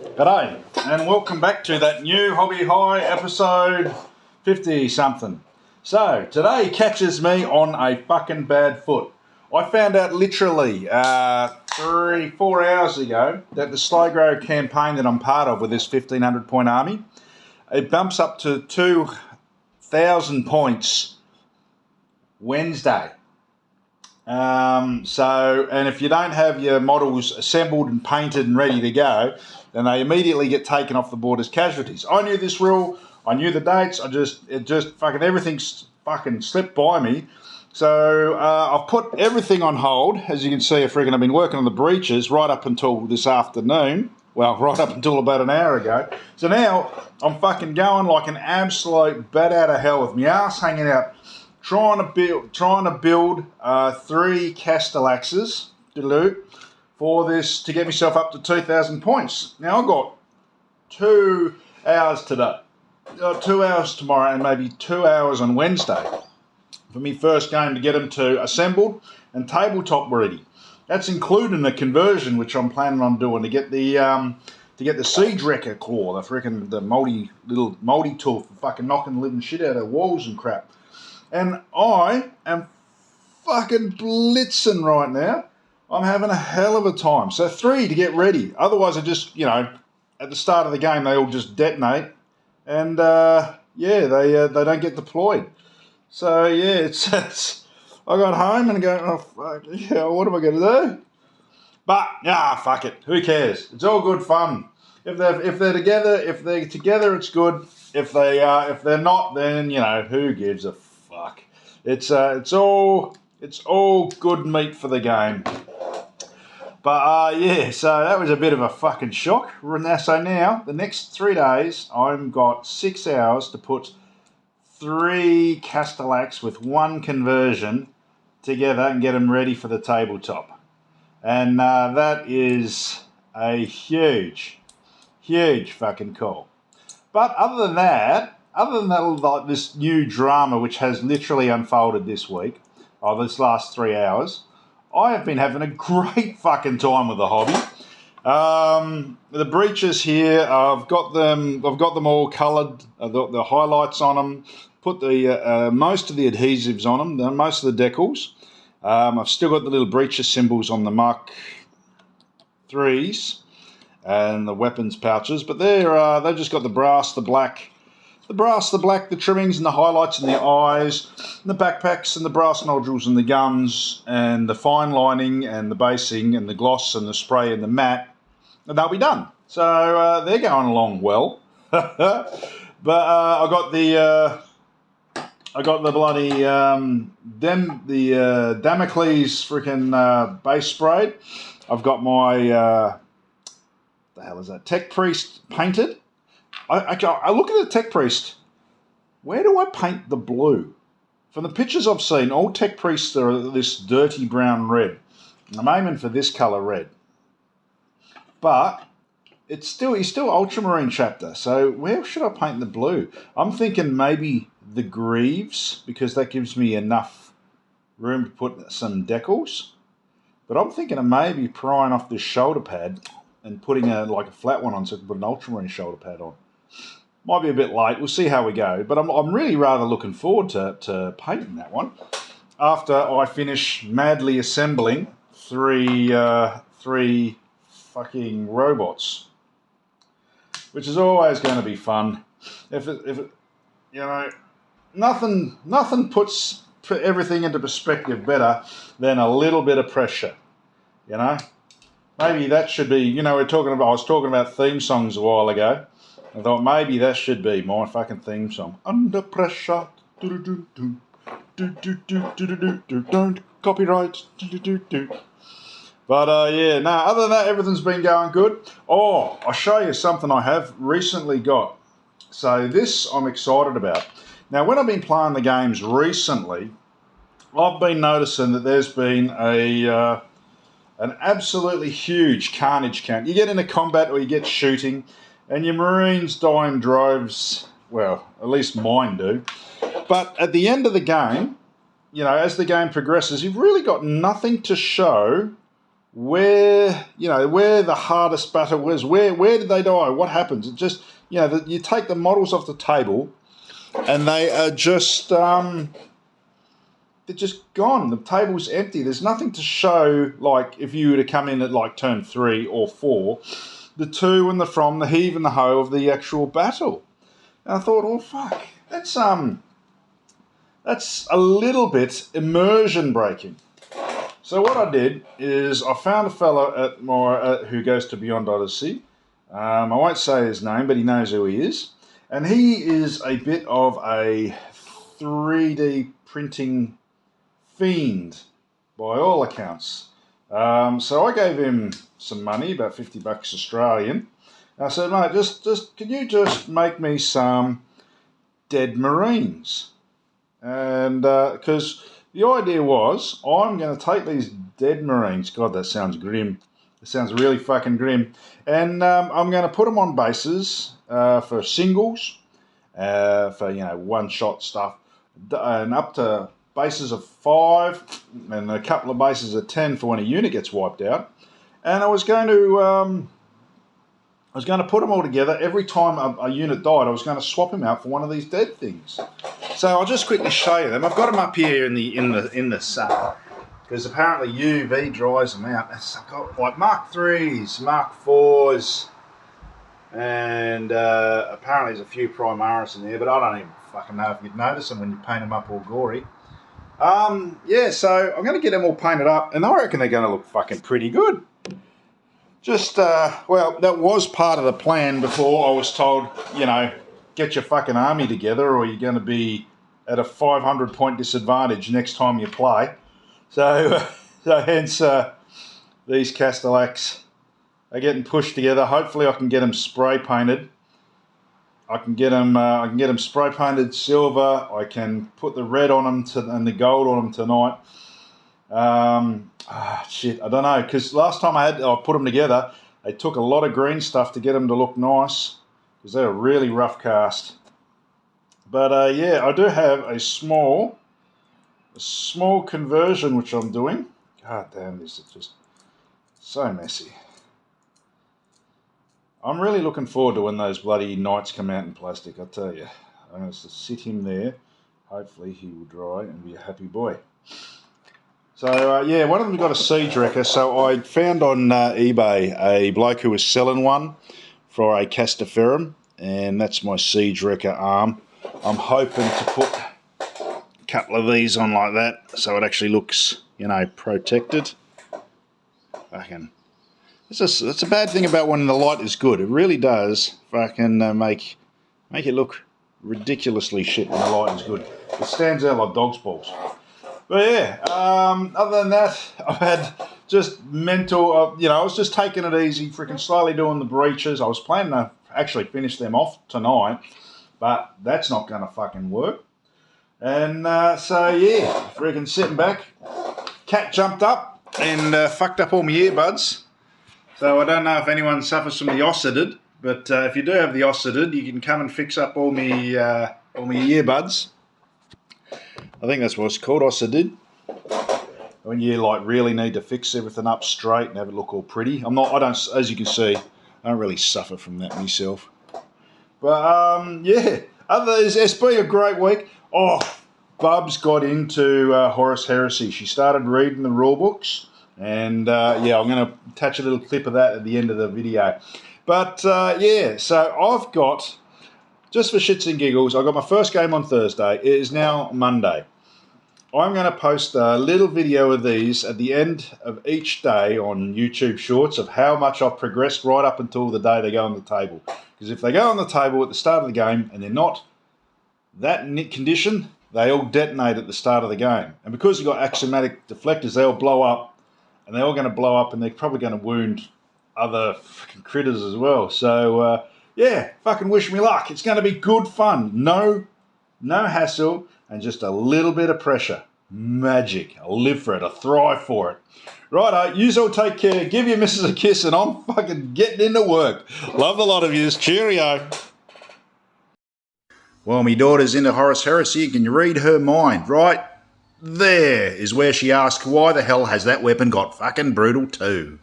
G'day, and welcome back to that new Hobby High episode 50 something. So, today catches me on a fucking bad foot. I found out literally 3-4 hours ago that the slow grow campaign that I'm part of with this 1500 point army, it bumps up to 2,000 points Wednesday. And if you don't have your models assembled and painted and ready to go, then they immediately get taken off the board as casualties. I knew this rule, I knew the dates, everything's fucking slipped by me. So I've put everything on hold. As you can see, I've been working on the breaches right up until this afternoon. Well, right up until about an hour ago. So now I'm fucking going like an absolute bat out of hell with my ass hanging out, trying to build 3 Castellaxes for this to get myself up to 2,000 points. Now I've got 2 hours today, 2 hours tomorrow, and maybe 2 hours on Wednesday for me first game to get them to assembled and tabletop ready. That's including the conversion, which I'm planning on doing to get the siege wrecker claw, the little moldy tool for fucking knocking the living shit out of walls and crap. And I am fucking blitzing right now. I'm having a hell of a time. So 3 to get ready. Otherwise, I just, at the start of the game, they all just detonate. And, they don't get deployed. So, yeah, it's I got home and go, oh, fuck, yeah, what am I going to do? But, fuck it. Who cares? It's all good fun. If they're together, it's good. If they're not, then, who gives a fuck? It's all good meat for the game. But so that was a bit of a fucking shock. So now the next 3 days, I've got 6 hours to put 3 Castellax with 1 conversion together and get them ready for the tabletop. And that is a huge fucking call. But other than that, like this new drama which has literally unfolded this week, this last 3 hours, I have been having a great fucking time with the hobby. The breeches here, I've got them all coloured, the highlights on them, put the most of the adhesives on them, most of the decals. I've still got the little breeches symbols on the Mark 3s and the weapons pouches, but they've just got the brass, the black, the trimmings and the highlights and the eyes, and the backpacks and the brass nodules and the guns and the fine lining and the basing and the gloss and the spray and the matte, and they'll be done. So they're going along well. But I got the bloody Damocles freaking base sprayed. I've got my the hell is that? Tech Priest painted. I look at the Tech Priest. Where do I paint the blue? From the pictures I've seen, all Tech Priests are this dirty brown red. I'm aiming for this colour red. But he's still Ultramarine chapter. So where should I paint the blue? I'm thinking maybe the greaves, because that gives me enough room to put some decals. But I'm thinking of maybe prying off this shoulder pad and putting a flat one on so I can put an Ultramarine shoulder pad on. Might be a bit late. We'll see how we go. But I'm really rather looking forward to painting that one after I finish madly assembling three fucking robots, which is always going to be fun. Nothing puts everything into perspective better than a little bit of pressure. Maybe that should be. I was talking about theme songs a while ago. I thought maybe that should be my fucking theme song. Under pressure. Don't copyright. But other than that, everything's been going good. Oh, I'll show you something I have recently got. So this I'm excited about. Now, when I've been playing the games recently, I've been noticing that there's been an absolutely huge carnage count. You get into combat or you get shooting, and your Marines die in droves. Well, at least mine do. But at the end of the game, as the game progresses, you've really got nothing to show where, you know, where the hardest battle was. Where did they die? What happens? It just, you know, you take the models off the table and they are just, they're just gone. The table's empty. There's nothing to show, like, if you were to come in at, like, turn 3 or 4, the to and the from, the heave and the ho of the actual battle. And I thought, oh, fuck, that's a little bit immersion breaking. So what I did is I found a fellow at my who goes to Beyond Odyssey. I won't say his name, but he knows who he is. And he is a bit of a 3D printing fiend, by all accounts. So I gave him some money, about 50 bucks Australian. And I said, mate, just can you just make me some dead Marines? And because the idea was, I'm going to take these dead Marines. God, that sounds grim. It sounds really fucking grim. And I'm going to put them on bases for singles, for, you know, one-shot stuff, and up to bases of 5 and a couple of bases of 10 for when a unit gets wiped out. And I was going to put them all together. Every time a unit died, I was going to swap him out for one of these dead things. So I'll just quickly show you them. I've got them up here in the sun because apparently UV dries them out. I've got like Mark 3s, Mark 4s, and apparently there's a few Primaris in there, but I don't even fucking know if you'd notice them when you paint them up all gory. Yeah, so I'm going to get them all painted up, and I reckon they're going to look fucking pretty good. Just, well, that was part of the plan before I was told, you know, get your fucking army together or you're going to be at a 500-point disadvantage next time you play. So, hence, these Castellax are getting pushed together. Hopefully I can get them spray painted. I can get them spray painted silver. I can put the red on them and the gold on them tonight. Shit, I don't know, because last time I put them together, they took a lot of green stuff to get them to look nice, because they were really rough cast. But yeah, I do have a small conversion which I'm doing. God damn, this is just so messy. I'm really looking forward to when those bloody knights come out in plastic, I tell you. I'm going to sit him there. Hopefully he will dry and be a happy boy. So, yeah, one of them got a siege wrecker. So I found on eBay a bloke who was selling one for a Castaferum, and that's my siege wrecker arm. I'm hoping to put a couple of these on like that so it actually looks, you know, protected. Fucking, that's a bad thing about when the light is good. It really does fucking make it look ridiculously shit when the light is good. It stands out like dog's balls. But yeah, other than that, I've had just mental, you know, I was just taking it easy, freaking slowly doing the breaches. I was planning to actually finish them off tonight, but that's not going to fucking work. And so yeah, freaking sitting back. Cat jumped up and fucked up all my earbuds. So I don't know if anyone suffers from the oscillid, but if you do have the oscillid, you can come and fix up all my earbuds. I think that's what it's called, oscillid. When you like really need to fix everything up straight and have it look all pretty. As you can see, I don't really suffer from that myself. But yeah, it's been a great week. Oh, Bubs got into Horus Heresy. She started reading the rule books, and yeah, I'm going to attach a little clip of that at the end of the video. But yeah, so I've got, just for shits and giggles, I got my first game on Thursday. It is now Monday. I'm going to post a little video of these at the end of each day on YouTube Shorts of how much I've progressed right up until the day they go on the table. Because if they go on the table at the start of the game and they're not that condition, they all detonate at the start of the game. And because you've got axiomatic deflectors, they all blow up. And they're all going to blow up and they're probably going to wound other fucking critters as well. So, yeah, fucking wish me luck. It's going to be good fun. No hassle. And just a little bit of pressure. Magic. I'll live for it. I'll thrive for it. Righto, yous all take care. Give your missus a kiss and I'm fucking getting into work. Love the lot of yous. Cheerio. Well, my daughter's into Horus Heresy. Can you read her mind, right? there is where she asks, why the hell has that weapon got fucking brutal too?